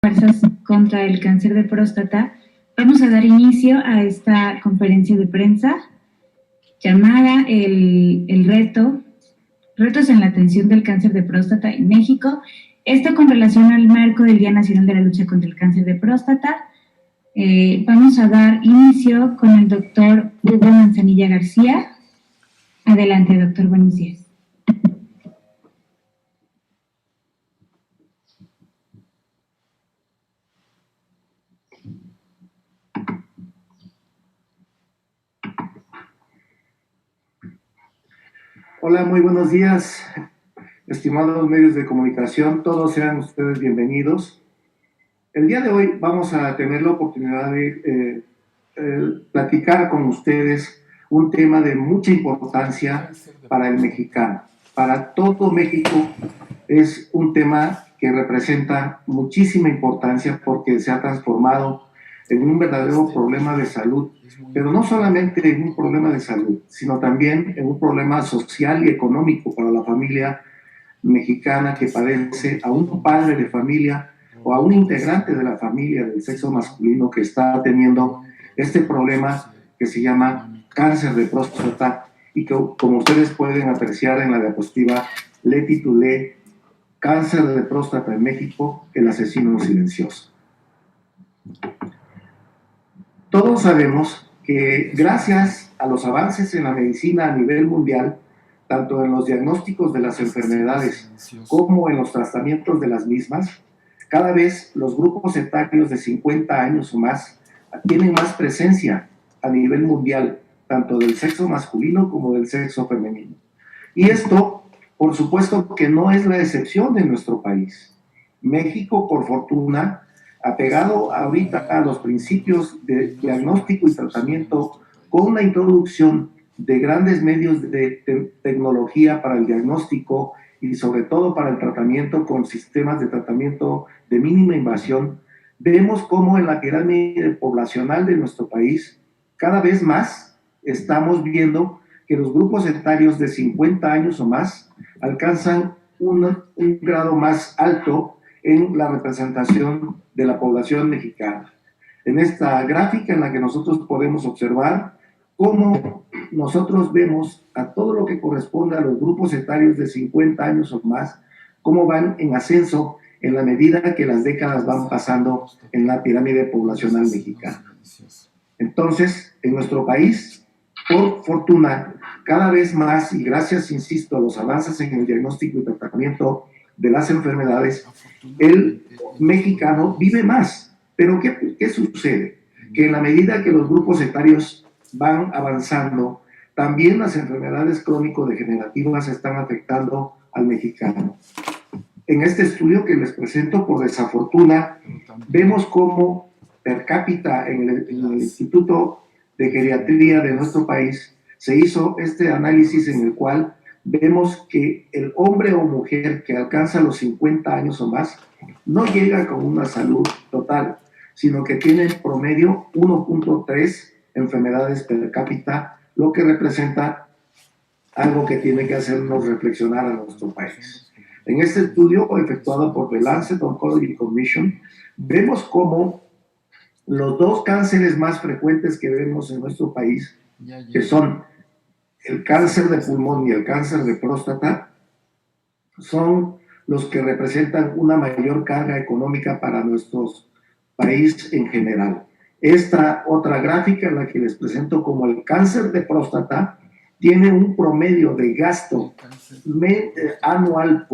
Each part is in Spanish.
Fuerzas contra el cáncer de próstata, vamos a dar inicio a esta conferencia de prensa llamada Retos en la atención del cáncer de próstata en México. Esto con relación al marco del Día Nacional de la Lucha contra el Cáncer de Próstata. Vamos a dar inicio con el doctor Hugo Manzanilla García. Adelante, doctor, buenos días. Hola, muy buenos días, estimados medios de comunicación, todos sean ustedes bienvenidos. El día de hoy vamos a tener la oportunidad de platicar con ustedes un tema de mucha importancia para el mexicano. Para todo México es un tema que representa muchísima importancia porque se ha transformado en un verdadero problema de salud, pero no solamente en un problema de salud, sino también en un problema social y económico para la familia mexicana que padece a un padre de familia o a un integrante de la familia del sexo masculino que está teniendo este problema que se llama cáncer de próstata y que, como ustedes pueden apreciar en la diapositiva, le titulé Cáncer de próstata en México, el asesino silencioso. Todos sabemos que gracias a los avances en la medicina a nivel mundial, tanto en los diagnósticos de las enfermedades como en los tratamientos de las mismas, cada vez los grupos etarios de 50 años o más tienen más presencia a nivel mundial, tanto del sexo masculino como del sexo femenino. Y esto, por supuesto, que no es la excepción en nuestro país. México, por fortuna, apegado ahorita a los principios de diagnóstico y tratamiento con la introducción de grandes medios de tecnología para el diagnóstico y sobre todo para el tratamiento con sistemas de tratamiento de mínima invasión, vemos cómo en la pirámide poblacional de nuestro país cada vez más estamos viendo que los grupos etarios de 50 años o más alcanzan un grado más alto en la representación de la población mexicana. En esta gráfica en la que nosotros podemos observar cómo nosotros vemos a todo lo que corresponde a los grupos etarios de 50 años o más, cómo van en ascenso en la medida que las décadas van pasando en la pirámide poblacional mexicana. Entonces, en nuestro país, por fortuna, cada vez más, y gracias, insisto, a los avances en el diagnóstico y tratamiento de las enfermedades, el mexicano vive más. Pero ¿qué sucede? Que en la medida que los grupos etarios van avanzando, también las enfermedades crónico-degenerativas están afectando al mexicano. En este estudio que les presento, por desafortuna, vemos cómo per cápita en el Instituto de Geriatría de nuestro país se hizo este análisis en el cual vemos que el hombre o mujer que alcanza los 50 años o más no llega con una salud total, sino que tiene en promedio 1.3 enfermedades per cápita, lo que representa algo que tiene que hacernos reflexionar a nuestro país. En este estudio efectuado por The Lancet Oncology Commission, vemos cómo los dos cánceres más frecuentes que vemos en nuestro país, que son el cáncer de pulmón y el cáncer de próstata, son los que representan una mayor carga económica para nuestro país en general. Esta otra gráfica, en la que les presento como el cáncer de próstata, tiene un promedio de gasto anual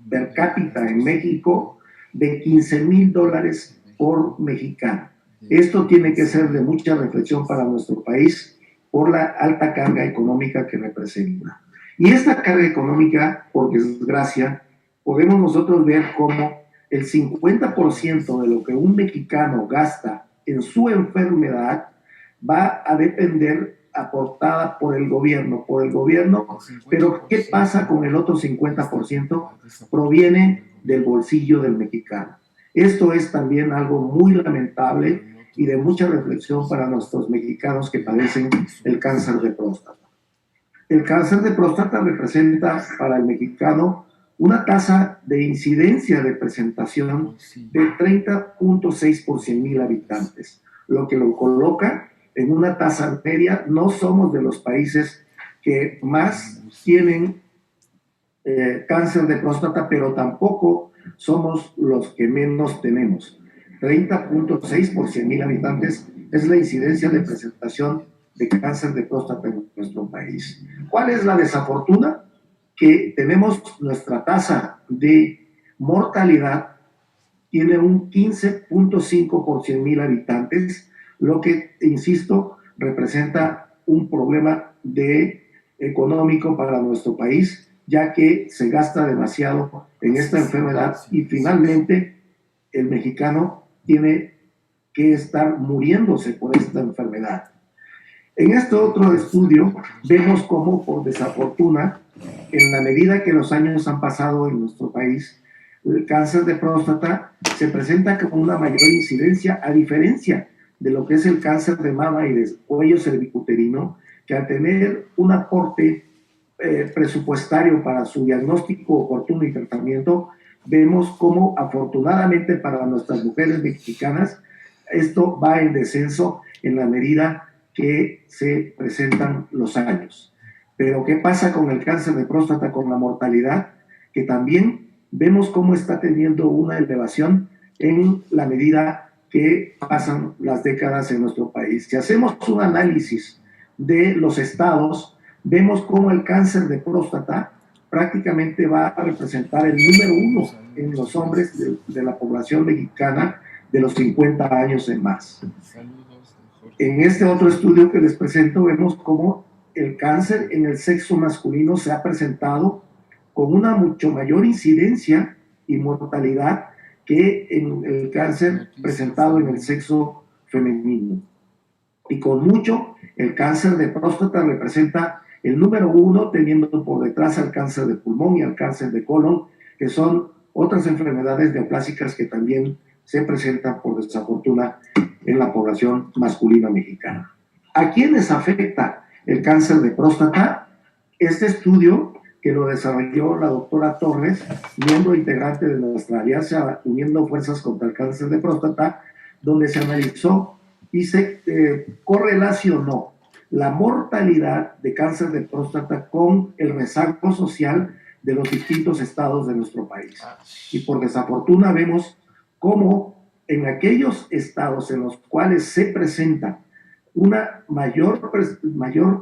per cápita en México de $15,000 por mexicano. Esto tiene que ser de mucha reflexión para nuestro país por la alta carga económica que representa. Y esta carga económica, por desgracia, podemos nosotros ver cómo el 50% de lo que un mexicano gasta en su enfermedad va a depender aportada por el gobierno, pero ¿qué pasa con el otro 50%? Proviene del bolsillo del mexicano. Esto es también algo muy lamentable y de mucha reflexión para nuestros mexicanos que padecen el cáncer de próstata. El cáncer de próstata representa para el mexicano una tasa de incidencia de presentación de 30.6 por 100.000 habitantes, lo que lo coloca en una tasa media. No somos de los países que más tienen cáncer de próstata, pero tampoco somos los que menos tenemos. 30.6 por 100.000 habitantes es la incidencia de presentación de cáncer de próstata en nuestro país. ¿Cuál es la desafortuna? Que tenemos nuestra tasa de mortalidad tiene un 15.5 por 100.000 habitantes, lo que, insisto, representa un problema económico para nuestro país, ya que se gasta demasiado en esta enfermedad y finalmente el mexicano tiene que estar muriéndose por esta enfermedad. En este otro estudio vemos cómo, por desafortuna, en la medida que los años han pasado en nuestro país, el cáncer de próstata se presenta con una mayor incidencia, a diferencia de lo que es el cáncer de mama y de cuello cervicuterino, que al tener un aporte presupuestario para su diagnóstico oportuno y tratamiento, vemos cómo afortunadamente para nuestras mujeres mexicanas esto va en descenso en la medida que se presentan los años. Pero ¿qué pasa con el cáncer de próstata, con la mortalidad? Que también vemos cómo está teniendo una elevación en la medida que pasan las décadas en nuestro país. Si hacemos un análisis de los estados, vemos cómo el cáncer de próstata prácticamente va a representar el número 1 en los hombres de la población mexicana de los 50 años en más. En este otro estudio que les presento vemos cómo el cáncer en el sexo masculino se ha presentado con una mucho mayor incidencia y mortalidad que en el cáncer presentado en el sexo femenino. Y con mucho, el cáncer de próstata representa el número 1, teniendo por detrás al cáncer de pulmón y al cáncer de colon, que son otras enfermedades neoplásicas que también se presentan por desafortuna en la población masculina mexicana. ¿A quiénes afecta el cáncer de próstata? Este estudio, que lo desarrolló la doctora Torres, miembro integrante de nuestra alianza Uniendo Fuerzas contra el Cáncer de Próstata, donde se analizó y se correlacionó la mortalidad de cáncer de próstata con el rezago social de los distintos estados de nuestro país. Y por desafortuna vemos cómo en aquellos estados en los cuales se presenta una mayor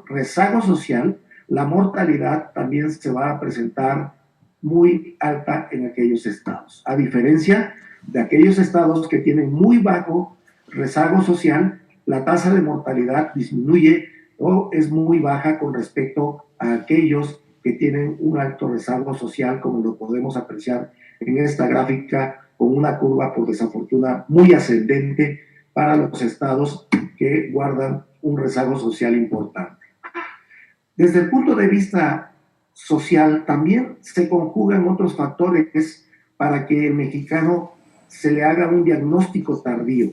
rezago social, la mortalidad también se va a presentar muy alta en aquellos estados. A diferencia de aquellos estados que tienen muy bajo rezago social, la tasa de mortalidad disminuye o es muy baja con respecto a aquellos que tienen un alto rezago social, como lo podemos apreciar en esta gráfica, con una curva, por desafortuna, muy ascendente para los estados que guardan un rezago social importante. Desde el punto de vista social, también se conjugan otros factores para que el mexicano se le haga un diagnóstico tardío.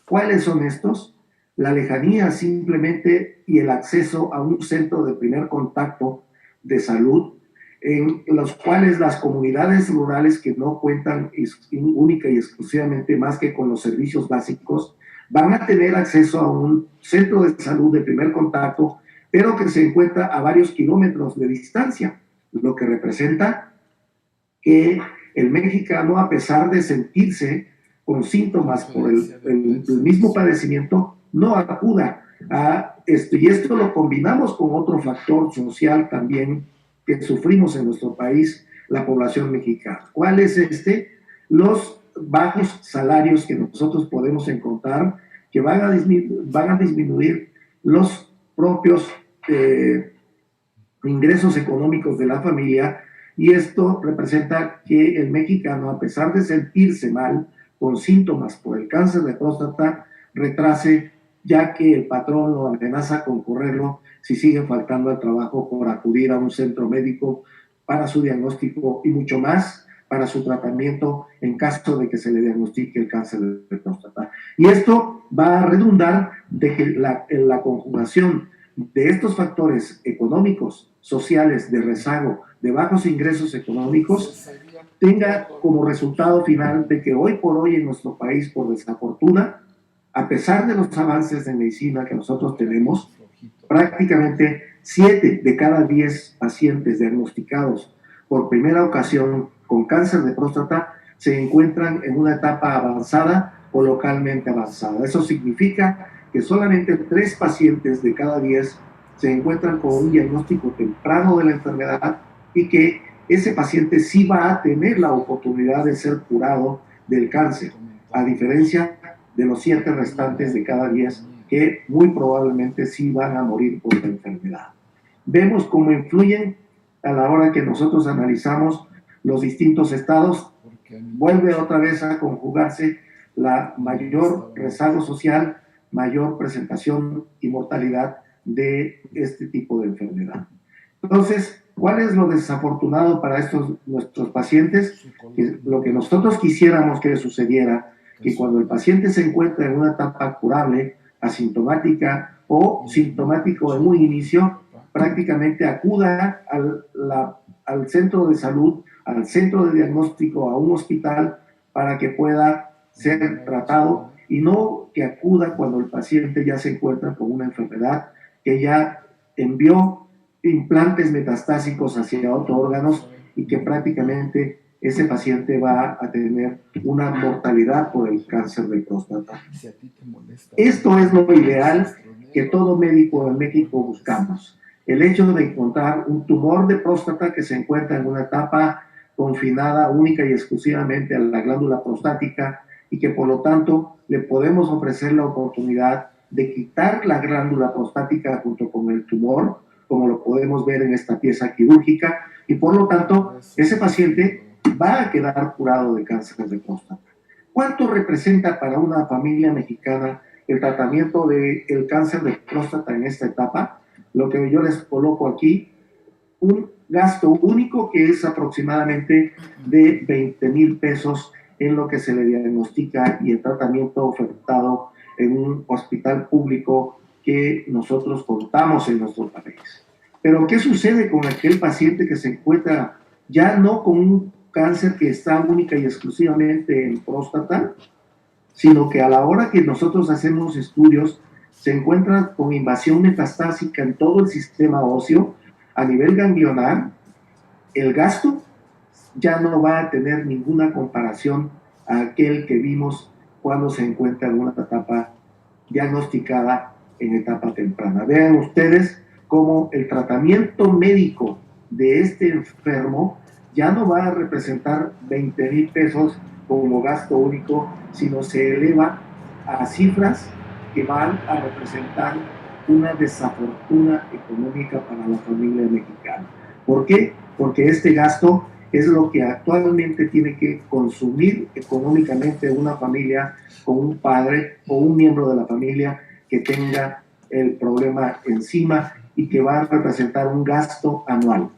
¿Cuáles son estos? La lejanía simplemente y el acceso a un centro de primer contacto de salud, en los cuales las comunidades rurales que no cuentan única y exclusivamente más que con los servicios básicos, van a tener acceso a un centro de salud de primer contacto, pero que se encuentra a varios kilómetros de distancia, lo que representa que el mexicano, a pesar de sentirse con síntomas por el mismo padecimiento, no acuda a esto. Y esto lo combinamos con otro factor social también que sufrimos en nuestro país, la población mexicana. ¿Cuál es este? Los bajos salarios que nosotros podemos encontrar, que van a disminuir los propios ingresos económicos de la familia, y esto representa que el mexicano, a pesar de sentirse mal con síntomas por el cáncer de próstata, retrase, ya que el patrón lo amenaza con correrlo si sigue faltando al trabajo por acudir a un centro médico para su diagnóstico y mucho más para su tratamiento en caso de que se le diagnostique el cáncer de próstata. Y esto va a redundar de que la conjugación de estos factores económicos, sociales, de rezago de bajos ingresos económicos, tenga como resultado final de que hoy por hoy en nuestro país, por desafortuna, a pesar de los avances de medicina que nosotros tenemos, prácticamente 7 de cada 10 pacientes diagnosticados por primera ocasión con cáncer de próstata se encuentran en una etapa avanzada o localmente avanzada. Eso significa que solamente 3 pacientes de cada 10 se encuentran con un diagnóstico temprano de la enfermedad y que ese paciente sí va a tener la oportunidad de ser curado del cáncer, a diferencia de los 7 restantes de cada 10 que muy probablemente sí van a morir por la enfermedad. Vemos cómo influyen a la hora que nosotros analizamos los distintos estados, vuelve otra vez a conjugarse la mayor rezago social, mayor presentación y mortalidad de este tipo de enfermedad. Entonces, ¿cuál es lo desafortunado para nuestros pacientes? Que lo que nosotros quisiéramos que sucediera, que cuando el paciente se encuentra en una etapa curable, asintomática o sintomático de muy inicio, prácticamente acuda al centro de salud, al centro de diagnóstico, a un hospital para que pueda ser tratado y no que acuda cuando el paciente ya se encuentra con una enfermedad que ya envió implantes metastásicos hacia otros órganos y que prácticamente ese paciente va a tener una mortalidad por el cáncer de próstata. Esto es lo ideal que todo médico en México buscamos. El hecho de encontrar un tumor de próstata que se encuentra en una etapa confinada única y exclusivamente a la glándula prostática y que por lo tanto le podemos ofrecer la oportunidad de quitar la glándula prostática junto con el tumor, como lo podemos ver en esta pieza quirúrgica, y por lo tanto ese paciente va a quedar curado de cáncer de próstata. ¿Cuánto representa para una familia mexicana el tratamiento del cáncer de próstata en esta etapa? Lo que yo les coloco aquí, un gasto único que es aproximadamente de 20,000 pesos en lo que se le diagnostica y el tratamiento ofertado en un hospital público que nosotros contamos en nuestro país. Pero ¿qué sucede con aquel paciente que se encuentra ya no con un cáncer que está única y exclusivamente en próstata, sino que a la hora que nosotros hacemos estudios se encuentra con invasión metastásica en todo el sistema óseo a nivel ganglionar? El gasto ya no va a tener ninguna comparación a aquel que vimos cuando se encuentra en una etapa diagnosticada en etapa temprana. Vean ustedes cómo el tratamiento médico de este enfermo ya no va a representar 20,000 pesos como gasto único, sino se eleva a cifras que van a representar una desafortuna económica para la familia mexicana. ¿Por qué? Porque este gasto es lo que actualmente tiene que consumir económicamente una familia con un padre o un miembro de la familia que tenga el problema encima y que va a representar un gasto anual.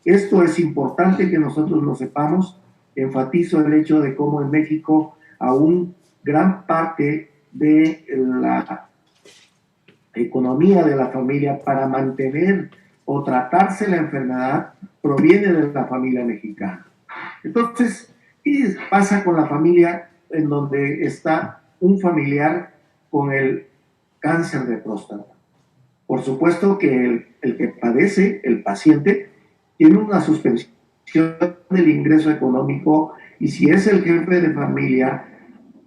Esto es importante que nosotros lo sepamos. Enfatizo el hecho de cómo en México aún gran parte de la economía de la familia para mantener o tratarse la enfermedad proviene de la familia mexicana. Entonces, ¿qué pasa con la familia en donde está un familiar con el cáncer de próstata? Por supuesto que el que padece, el paciente, tiene una suspensión del ingreso económico y si es el jefe de familia,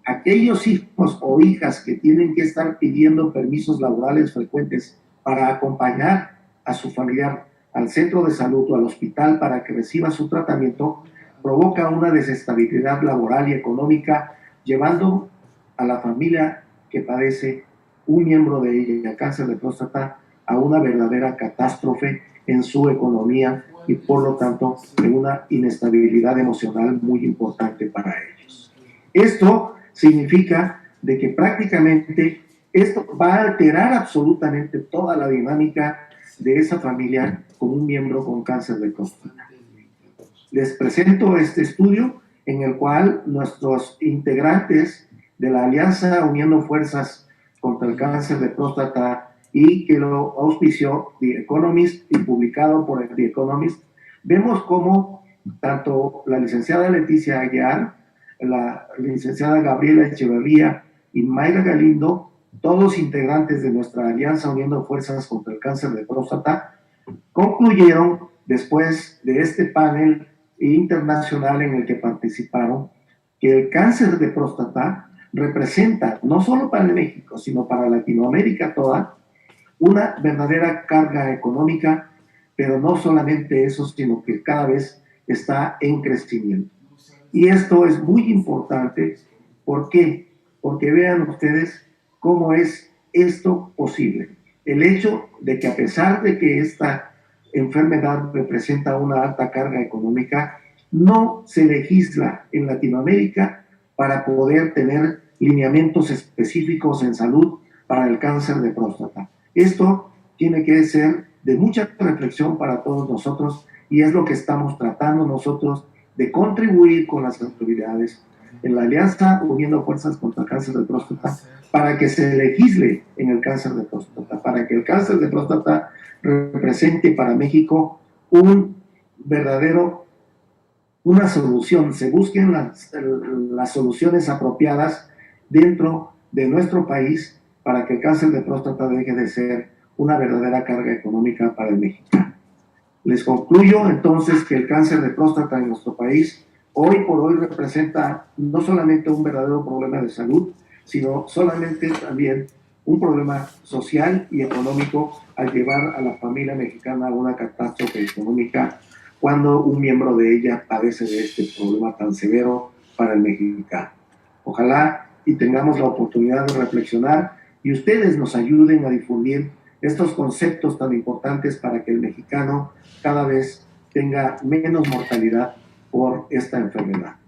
aquellos hijos o hijas que tienen que estar pidiendo permisos laborales frecuentes para acompañar a su familiar al centro de salud o al hospital para que reciba su tratamiento, provoca una desestabilidad laboral y económica, llevando a la familia que padece un miembro de ella, cáncer de próstata, a una verdadera catástrofe en su economía y por lo tanto en una inestabilidad emocional muy importante para ellos. Esto significa de que prácticamente esto va a alterar absolutamente toda la dinámica de esa familia con un miembro con cáncer de próstata. Les presento este estudio en el cual nuestros integrantes de la Alianza Uniendo Fuerzas contra el Cáncer de Próstata y que lo auspició The Economist y publicado por The Economist, vemos cómo tanto la licenciada Leticia Aguiar, la licenciada Gabriela Echeverría y Mayra Galindo, todos integrantes de nuestra Alianza Uniendo Fuerzas contra el Cáncer de Próstata, concluyeron, después de este panel internacional en el que participaron, que el cáncer de próstata representa, no solo para México, sino para Latinoamérica toda, una verdadera carga económica, pero no solamente eso, sino que cada vez está en crecimiento. Y esto es muy importante. ¿Por qué? Porque vean ustedes cómo es esto posible. El hecho de que a pesar de que esta enfermedad representa una alta carga económica, no se legisla en Latinoamérica para poder tener lineamientos específicos en salud para el cáncer de próstata. Esto tiene que ser de mucha reflexión para todos nosotros y es lo que estamos tratando nosotros de contribuir con las autoridades en la Alianza Uniendo Fuerzas contra el Cáncer de Próstata para que se legisle en el cáncer de próstata, para que el cáncer de próstata represente para México una solución, se busquen las soluciones apropiadas dentro de nuestro país para que el cáncer de próstata deje de ser una verdadera carga económica para el mexicano. Les concluyo entonces que el cáncer de próstata en nuestro país hoy por hoy representa no solamente un verdadero problema de salud, sino solamente también un problema social y económico al llevar a la familia mexicana a una catástrofe económica cuando un miembro de ella padece de este problema tan severo para el mexicano. Ojalá y tengamos la oportunidad de reflexionar y ustedes nos ayuden a difundir estos conceptos tan importantes para que el mexicano cada vez tenga menos mortalidad por esta enfermedad.